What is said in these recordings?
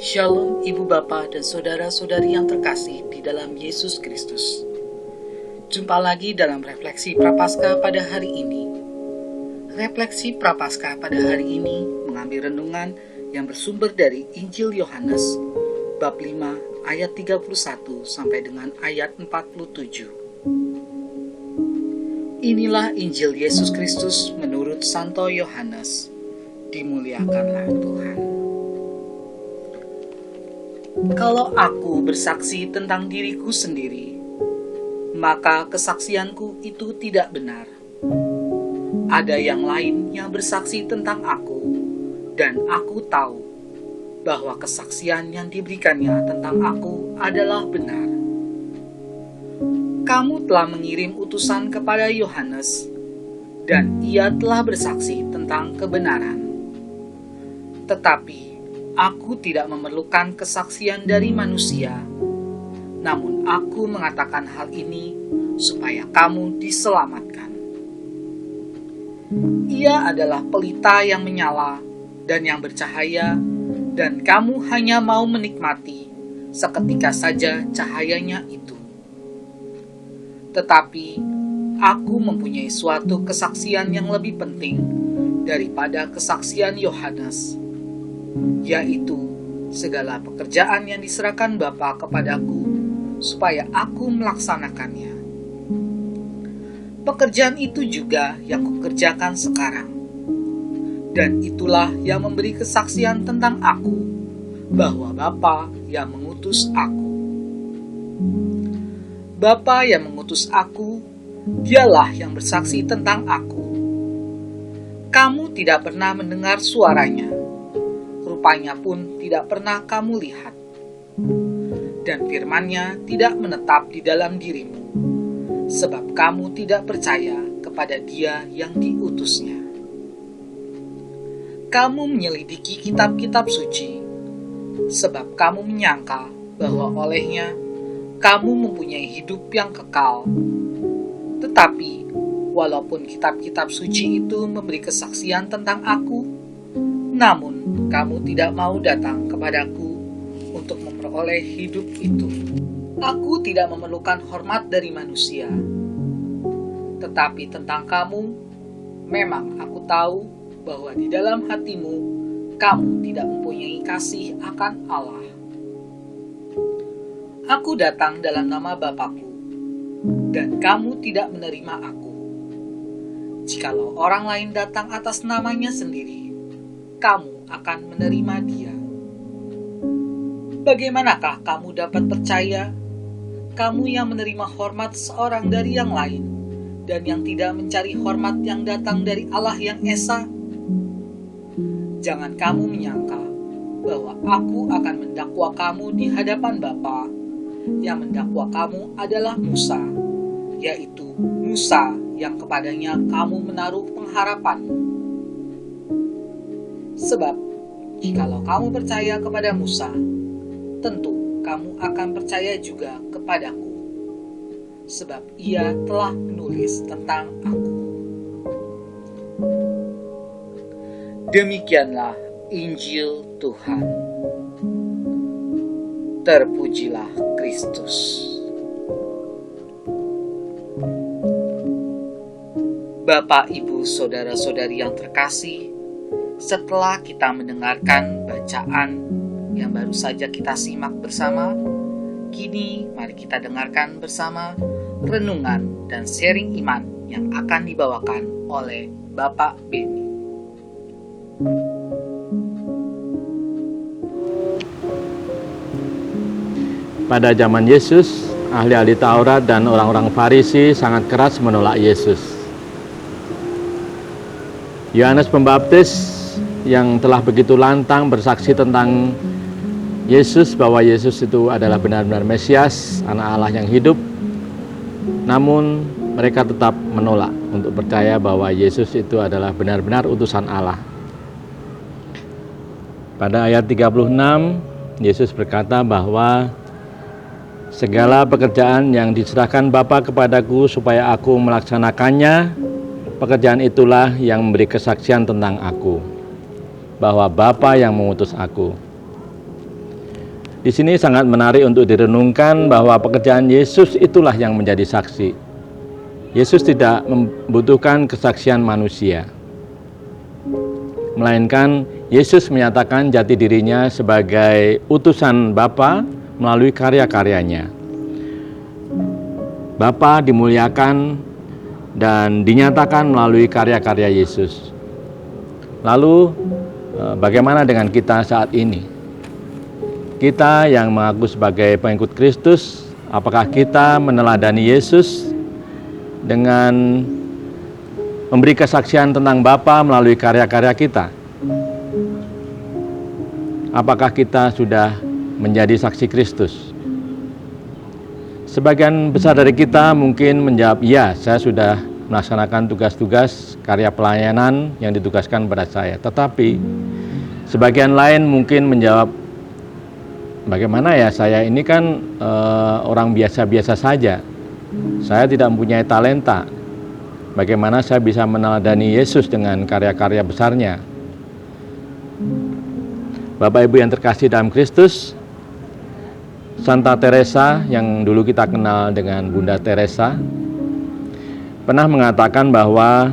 Shalom Ibu Bapa dan Saudara-saudari yang terkasih di dalam Yesus Kristus. Jumpa lagi dalam Refleksi Prapaskah pada hari ini. Refleksi Prapaskah pada hari ini mengambil renungan yang bersumber dari Injil Yohanes bab 5 ayat 31 sampai dengan ayat 47. Inilah Injil Yesus Kristus menurut Santo Yohanes. Dimuliakanlah Tuhan. Kalau aku bersaksi tentang diriku sendiri, maka kesaksianku itu tidak benar. Ada yang lain yang bersaksi tentang aku, dan aku tahu bahwa kesaksian yang diberikannya tentang aku adalah benar. Kamu telah mengirim utusan kepada Yohanes, dan ia telah bersaksi tentang kebenaran. Tetapi aku tidak memerlukan kesaksian dari manusia, namun aku mengatakan hal ini supaya kamu diselamatkan. Ia adalah pelita yang menyala dan yang bercahaya, dan kamu hanya mau menikmati seketika saja cahayanya itu. Tetapi aku mempunyai suatu kesaksian yang lebih penting daripada kesaksian Yohanes, yaitu segala pekerjaan yang diserahkan Bapa kepadaku supaya aku melaksanakannya. Pekerjaan itu juga yang kukerjakan sekarang, dan itulah yang memberi kesaksian tentang aku, bahwa Bapa yang mengutus aku. Bapa yang mengutus aku, dialah yang bersaksi tentang aku. Kamu tidak pernah mendengar suaranya, rupanya pun tidak pernah kamu lihat, dan firman-Nya tidak menetap di dalam dirimu, sebab kamu tidak percaya kepada Dia yang diutusnya. Kamu menyelidiki kitab-kitab suci, sebab kamu menyangka bahwa olehnya kamu mempunyai hidup yang kekal. Tetapi walaupun kitab-kitab suci itu memberi kesaksian tentang aku, namun kamu tidak mau datang kepadaku untuk memperoleh hidup itu. Aku tidak memerlukan hormat dari manusia. Tetapi tentang kamu, memang aku tahu bahwa di dalam hatimu, kamu tidak mempunyai kasih akan Allah. Aku datang dalam nama Bapakku, dan kamu tidak menerima aku. Jikalau orang lain datang atas namanya sendiri, kamu akan menerima dia. Bagaimanakah kamu dapat percaya, kamu yang menerima hormat seorang dari yang lain, dan yang tidak mencari hormat yang datang dari Allah yang Esa? Jangan kamu menyangka bahwa aku akan mendakwa kamu di hadapan Bapa. Yang mendakwa kamu adalah Musa, yaitu Musa yang kepadanya kamu menaruh pengharapanmu. Sebab, jikalau kamu percaya kepada Musa, tentu kamu akan percaya juga kepadaku, sebab ia telah menulis tentang aku. Demikianlah Injil Tuhan. Terpujilah Kristus. Bapak, Ibu, Saudara-saudari yang terkasih, setelah kita mendengarkan bacaan yang baru saja kita simak bersama, kini mari kita dengarkan bersama renungan dan sharing iman yang akan dibawakan oleh Bapak Beni. Pada zaman Yesus, ahli-ahli Taurat dan orang-orang Farisi sangat keras menolak Yesus. Yohanes Pembaptis yang telah begitu lantang bersaksi tentang Yesus, bahwa Yesus itu adalah benar-benar Mesias, anak Allah yang hidup, namun mereka tetap menolak untuk percaya bahwa Yesus itu adalah benar-benar utusan Allah. Pada ayat 36, Yesus berkata bahwa segala pekerjaan yang diserahkan Bapa kepadaku supaya aku melaksanakannya, pekerjaan itulah yang memberi kesaksian tentang aku, bahwa Bapa yang mengutus aku. Di sini sangat menarik untuk direnungkan bahwa pekerjaan Yesus itulah yang menjadi saksi. Yesus tidak membutuhkan kesaksian manusia, melainkan Yesus menyatakan jati dirinya sebagai utusan Bapa melalui karya-karyanya. Bapa dimuliakan dan dinyatakan melalui karya-karya Yesus. Lalu bagaimana dengan kita saat ini? Kita yang mengaku sebagai pengikut Kristus, apakah kita meneladani Yesus dengan memberi kesaksian tentang Bapa melalui karya-karya kita? Apakah kita sudah menjadi saksi Kristus? Sebagian besar dari kita mungkin menjawab, ya, saya sudah melaksanakan tugas-tugas karya pelayanan yang ditugaskan pada saya. Tetapi sebagian lain mungkin menjawab, bagaimana ya, saya ini kan orang biasa-biasa saja. Saya tidak mempunyai talenta. Bagaimana saya bisa meneladani Yesus dengan karya-karya besarnya? Bapak Ibu yang terkasih dalam Kristus, Santa Teresa yang dulu kita kenal dengan Bunda Teresa pernah mengatakan bahwa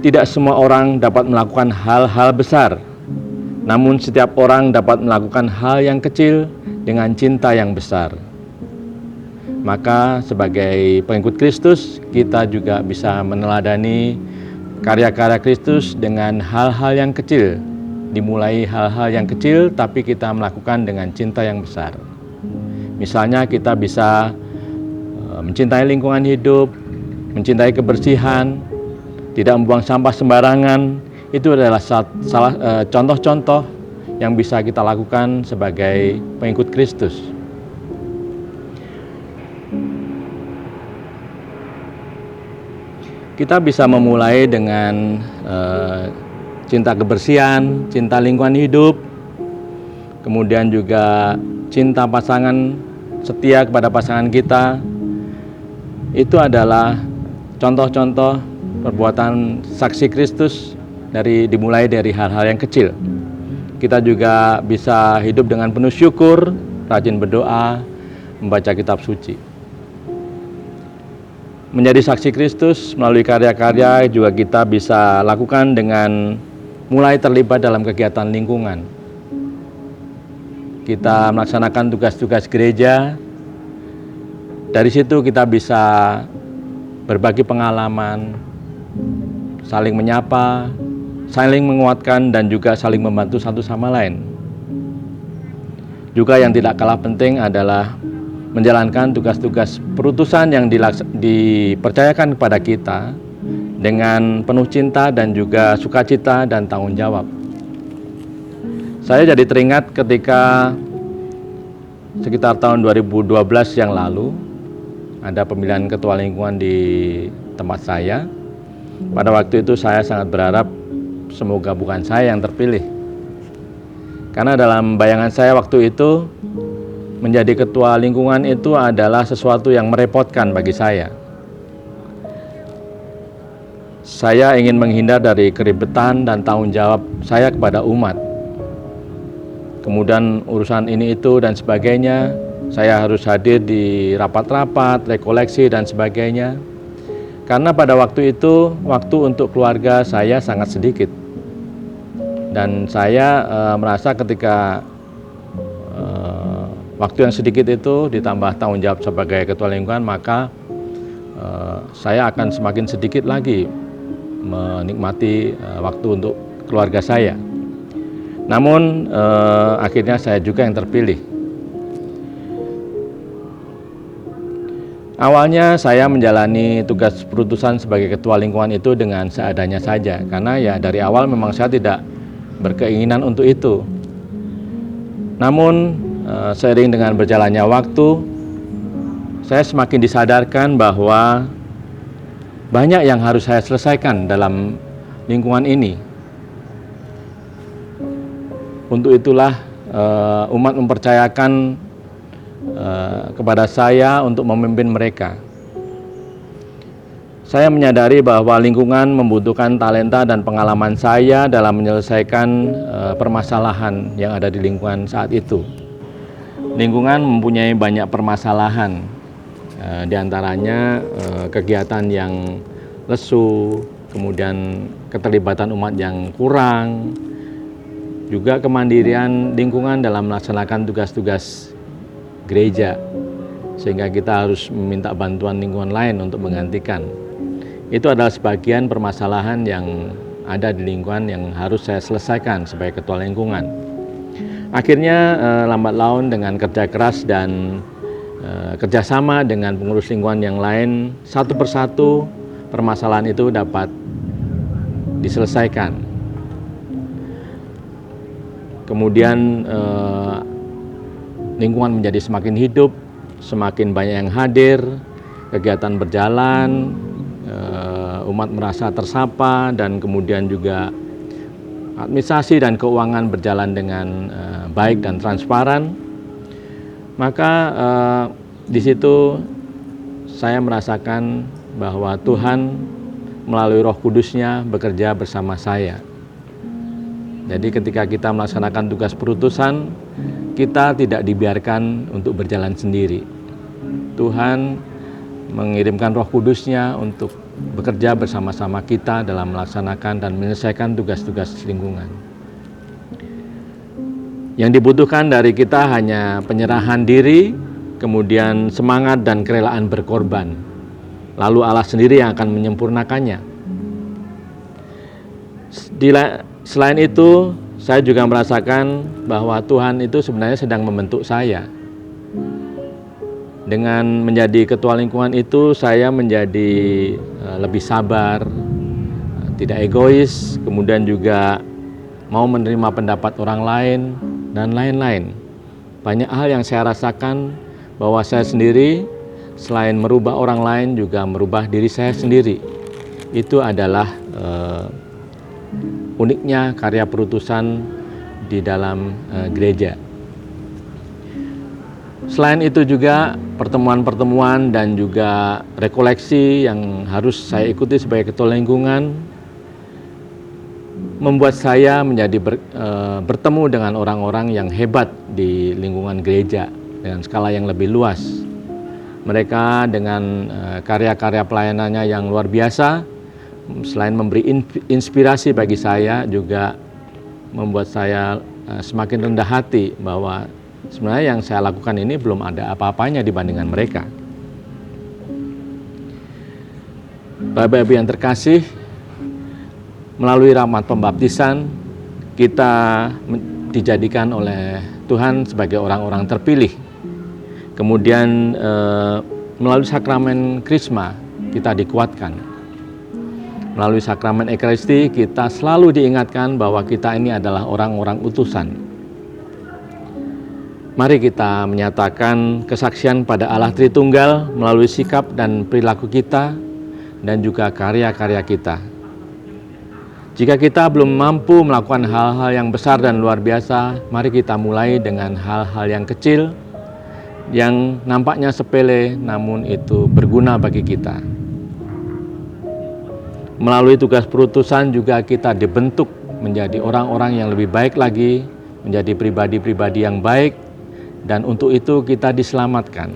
tidak semua orang dapat melakukan hal-hal besar, namun setiap orang dapat melakukan hal yang kecil dengan cinta yang besar. Maka sebagai pengikut Kristus, kita juga bisa meneladani karya-karya Kristus dengan hal-hal yang kecil. Dimulai hal-hal yang kecil, tapi kita melakukan dengan cinta yang besar. Misalnya kita bisa mencintai lingkungan hidup, mencintai kebersihan, tidak membuang sampah sembarangan. Itu adalah contoh-contoh yang bisa kita lakukan sebagai pengikut Kristus. Kita bisa memulai dengan cinta kebersihan, cinta lingkungan hidup, kemudian juga cinta pasangan, setia kepada pasangan kita. Itu adalah contoh-contoh perbuatan saksi Kristus dimulai dari hal-hal yang kecil. Kita juga bisa hidup dengan penuh syukur, rajin berdoa, membaca kitab suci. Menjadi saksi Kristus melalui karya-karya juga kita bisa lakukan dengan mulai terlibat dalam kegiatan lingkungan. Kita melaksanakan tugas-tugas gereja. Dari situ kita bisa berbagi pengalaman, saling menyapa, saling menguatkan, dan juga saling membantu satu sama lain. Juga yang tidak kalah penting adalah menjalankan tugas-tugas perutusan yang dipercayakan kepada kita dengan penuh cinta dan juga sukacita dan tanggung jawab. Saya jadi teringat ketika sekitar tahun 2012 yang lalu ada pemilihan ketua lingkungan di tempat saya. Pada waktu itu saya sangat berharap semoga bukan saya yang terpilih. Karena dalam bayangan saya waktu itu, menjadi ketua lingkungan itu adalah sesuatu yang merepotkan bagi saya. Saya ingin menghindar dari keribetan dan tanggung jawab saya kepada umat. Kemudian urusan ini itu dan sebagainya, saya harus hadir di rapat-rapat, rekoleksi dan sebagainya. Karena pada waktu itu, waktu untuk keluarga saya sangat sedikit. Dan saya merasa ketika waktu yang sedikit itu ditambah tanggung jawab sebagai ketua lingkungan, maka saya akan semakin sedikit lagi menikmati waktu untuk keluarga saya. Namun akhirnya saya juga yang terpilih. Awalnya saya menjalani tugas perutusan sebagai ketua lingkungan itu dengan seadanya saja, karena ya dari awal memang saya tidak berkeinginan untuk itu. Namun seiring dengan berjalannya waktu, saya semakin disadarkan bahwa banyak yang harus saya selesaikan dalam lingkungan ini. Untuk itulah umat mempercayakan kepada saya untuk memimpin mereka. Saya menyadari bahwa lingkungan membutuhkan talenta dan pengalaman saya dalam menyelesaikan permasalahan yang ada di lingkungan saat itu. lingkungan mempunyai banyak permasalahan, di antaranya kegiatan yang lesu, kemudian keterlibatan umat yang kurang, juga kemandirian lingkungan dalam melaksanakan tugas-tugas gereja, sehingga kita harus meminta bantuan lingkungan lain untuk menggantikan. Itu adalah sebagian permasalahan yang ada di lingkungan yang harus saya selesaikan sebagai ketua lingkungan. Akhirnya lambat laun dengan kerja keras dan kerjasama dengan pengurus lingkungan yang lain, satu persatu permasalahan itu dapat diselesaikan. Kemudian lingkungan menjadi semakin hidup, semakin banyak yang hadir, kegiatan berjalan, umat merasa tersapa, dan kemudian juga administrasi dan keuangan berjalan dengan baik dan transparan. Maka di situ saya merasakan bahwa Tuhan melalui Roh Kudus-Nya bekerja bersama saya. Jadi ketika kita melaksanakan tugas perutusan, kita tidak dibiarkan untuk berjalan sendiri. Tuhan mengirimkan Roh Kudus-Nya untuk bekerja bersama-sama kita dalam melaksanakan dan menyelesaikan tugas-tugas lingkungan. Yang dibutuhkan dari kita hanya penyerahan diri, kemudian semangat dan kerelaan berkorban. Lalu Allah sendiri yang akan menyempurnakannya. Selain itu, saya juga merasakan bahwa Tuhan itu sebenarnya sedang membentuk saya. Dengan menjadi ketua lingkungan itu, saya menjadi lebih sabar, tidak egois, kemudian juga mau menerima pendapat orang lain, dan lain-lain. Banyak hal yang saya rasakan bahwa saya sendiri, selain merubah orang lain, juga merubah diri saya sendiri. Itu adalah uniknya karya perutusan di dalam gereja. Selain itu juga pertemuan-pertemuan dan juga rekoleksi yang harus saya ikuti sebagai ketua lingkungan membuat saya menjadi bertemu dengan orang-orang yang hebat di lingkungan gereja dengan skala yang lebih luas. Mereka dengan karya-karya pelayanannya yang luar biasa, selain memberi inspirasi bagi saya, juga membuat saya semakin rendah hati bahwa sebenarnya yang saya lakukan ini belum ada apa-apanya dibandingkan mereka. Bapak-Ibu yang terkasih, melalui rahmat pembaptisan, kita dijadikan oleh Tuhan sebagai orang-orang terpilih. Kemudian melalui sakramen Krisma, kita dikuatkan. Melalui sakramen Ekaristi, kita selalu diingatkan bahwa kita ini adalah orang-orang utusan. Mari kita menyatakan kesaksian pada Allah Tritunggal melalui sikap dan perilaku kita dan juga karya-karya kita. Jika kita belum mampu melakukan hal-hal yang besar dan luar biasa, mari kita mulai dengan hal-hal yang kecil, yang nampaknya sepele, namun itu berguna bagi kita. Melalui tugas perutusan juga kita dibentuk menjadi orang-orang yang lebih baik lagi, menjadi pribadi-pribadi yang baik, dan untuk itu kita diselamatkan.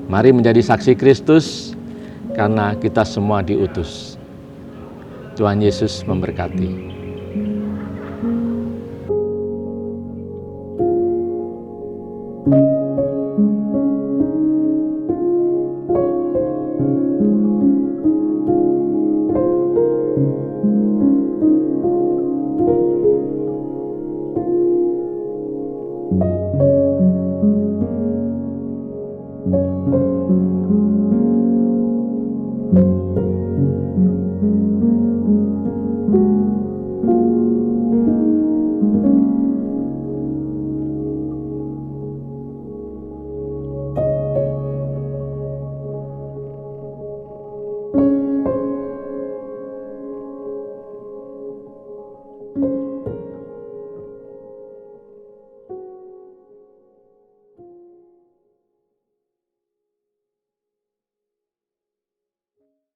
Mari menjadi saksi Kristus karena kita semua diutus. Tuhan Yesus memberkati. Thank you.